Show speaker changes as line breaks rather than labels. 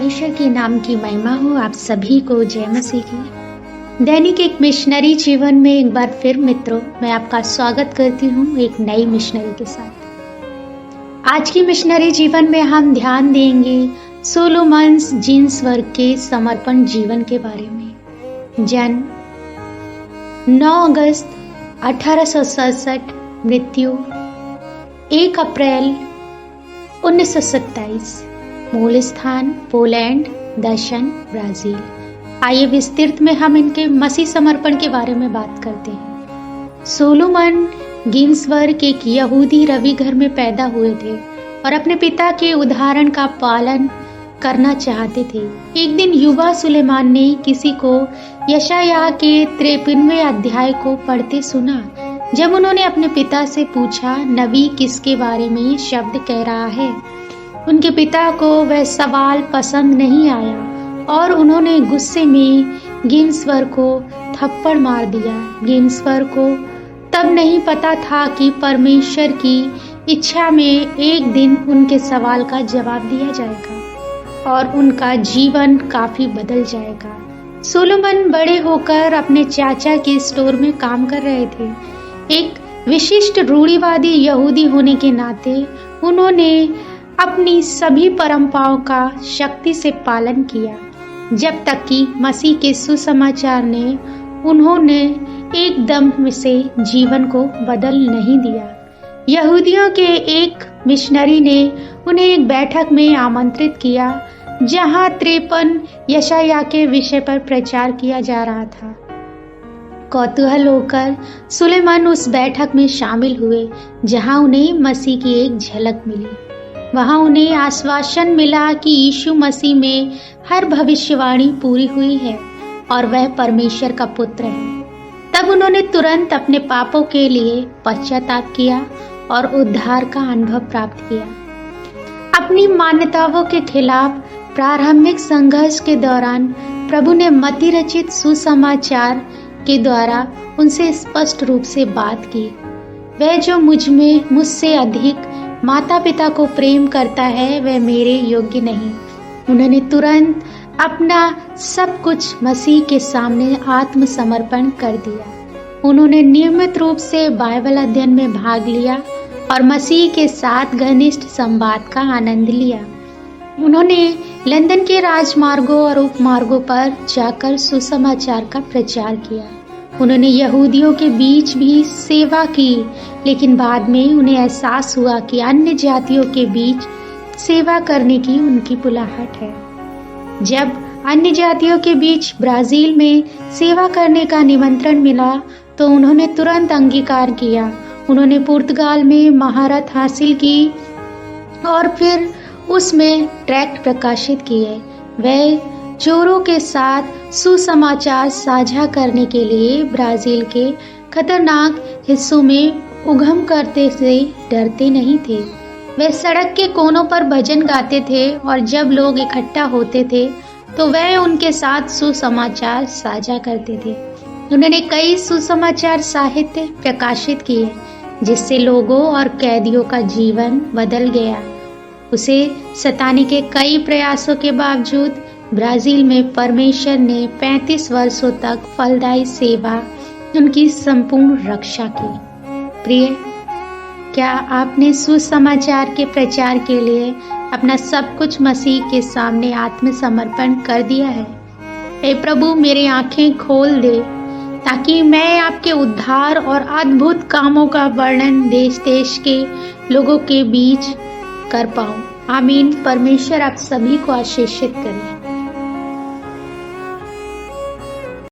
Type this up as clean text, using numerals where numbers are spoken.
परमेश्वर के नाम की महिमा हो। आप सभी को जय मसीह की। दैनिक एक मिशनरी जीवन में एक बार फिर मित्रों मैं आपका स्वागत करती हूँ एक नई मिशनरी के साथ। आज की मिशनरी जीवन में हम ध्यान देंगे सोलोमन जिन्सबर्ग के समर्पण जीवन के बारे में। जन्म 9 अगस्त 1867, मृत्यु 1 अप्रैल 1927, मूल स्थान पोलैंड, दर्शन ब्राजील। आइए विस्तृत में हम इनके मसीह समर्पण के बारे में बात करते हैं। सोलोमन जिन्सबर्ग एक यहूदी रवी घर में पैदा हुए थे और अपने पिता के उदाहरण का पालन करना चाहते थे। एक दिन युवा सुलेमान ने किसी को यशायाह के 53वें अध्याय को पढ़ते सुना। जब उन्होंने अपने पिता से पूछा नबी किसके बारे में शब्द कह रहा है, उनके पिता को वह सवाल पसंद नहीं आया और उन्होंने गुस्से में जिन्सबर्ग को थप्पड़ मार दिया। जिन्सबर्ग को तब नहीं पता था कि परमेश्वर की इच्छा में एक दिन उनके सवाल का जवाब दिया जाएगा और उनका जीवन काफी बदल जाएगा। सोलोमन बड़े होकर अपने चाचा के स्टोर में काम कर रहे थे। एक विशिष्ट रूढ़िवादी यहूदी होने के नाते उन्होंने अपनी सभी परंपराओं का शक्ति से पालन किया, जब तक कि मसीह के सुसमाचार ने उन्होंने एकदम से जीवन को बदल नहीं दिया। यहूदियों के एक मिशनरी ने उन्हें एक बैठक में आमंत्रित किया जहां 53 यशायाह के विषय पर प्रचार किया जा रहा था। कौतूहल होकर सुलेमान उस बैठक में शामिल हुए जहां उन्हें मसीह की एक झलक मिली। वहां उन्हें आश्वासन मिला कि यीशु मसीह में हर भविष्यवाणी पूरी हुई है और वह परमेश्वर का पुत्र है। तब उन्होंने तुरंत अपने पापों के लिए पश्चाताप किया और उद्धार का अनुभव प्राप्त किया। अपनी मान्यताओं के खिलाफ प्रारंभिक संघर्ष के दौरान प्रभु ने मती रचित सुसमाचार के द्वारा उनसे स्पष्ट रूप से बात की। वह जो मुझसे अधिक माता पिता को प्रेम करता है वह मेरे योग्य नहीं। उन्होंने तुरंत अपना सब कुछ मसीह के सामने आत्मसमर्पण कर दिया। उन्होंने नियमित रूप से बाइबल अध्ययन में भाग लिया और मसीह के साथ घनिष्ठ संवाद का आनंद लिया। उन्होंने लंदन के राजमार्गों और उपमार्गों पर जाकर सुसमाचार का प्रचार किया। उन्होंने यहूदियों के बीच भी सेवा की, लेकिन बाद में उन्हें एहसास हुआ कि अन्य जातियों के बीच सेवा करने की उनकी बुलाहट है। जब अन्य जातियों के बीच ब्राजील में सेवा करने का निमंत्रण मिला तो उन्होंने तुरंत अंगीकार किया। उन्होंने पुर्तगाल में महारत हासिल की और फिर उसमें ट्रैक्ट प्रकाशित किए। वह चोरों के साथ सुसमाचार साझा करने के लिए ब्राजील के खतरनाक हिस्सों में उद्गम करते से डरते नहीं थे। वे सड़क के कोनों पर भजन गाते थे और जब लोग इकट्ठा होते थे तो वह उनके साथ सुसमाचार साझा करते थे। उन्होंने कई सुसमाचार साहित्य प्रकाशित किए जिससे लोगों और कैदियों का जीवन बदल गया। उसे सताने के कई प्रयासों के बावजूद ब्राजील में परमेश्वर ने 35 वर्षों तक फलदायी सेवा उनकी संपूर्ण रक्षा की। प्रिय, क्या आपने सुसमाचार के प्रचार के लिए अपना सब कुछ मसीह के सामने आत्मसमर्पण कर दिया है? हे प्रभु, मेरी आंखें खोल दे ताकि मैं आपके उद्धार और अद्भुत कामों का वर्णन देश देश के लोगों के बीच कर पाऊं। आमीन। परमेश्वर आप सभी को आशीषित करे।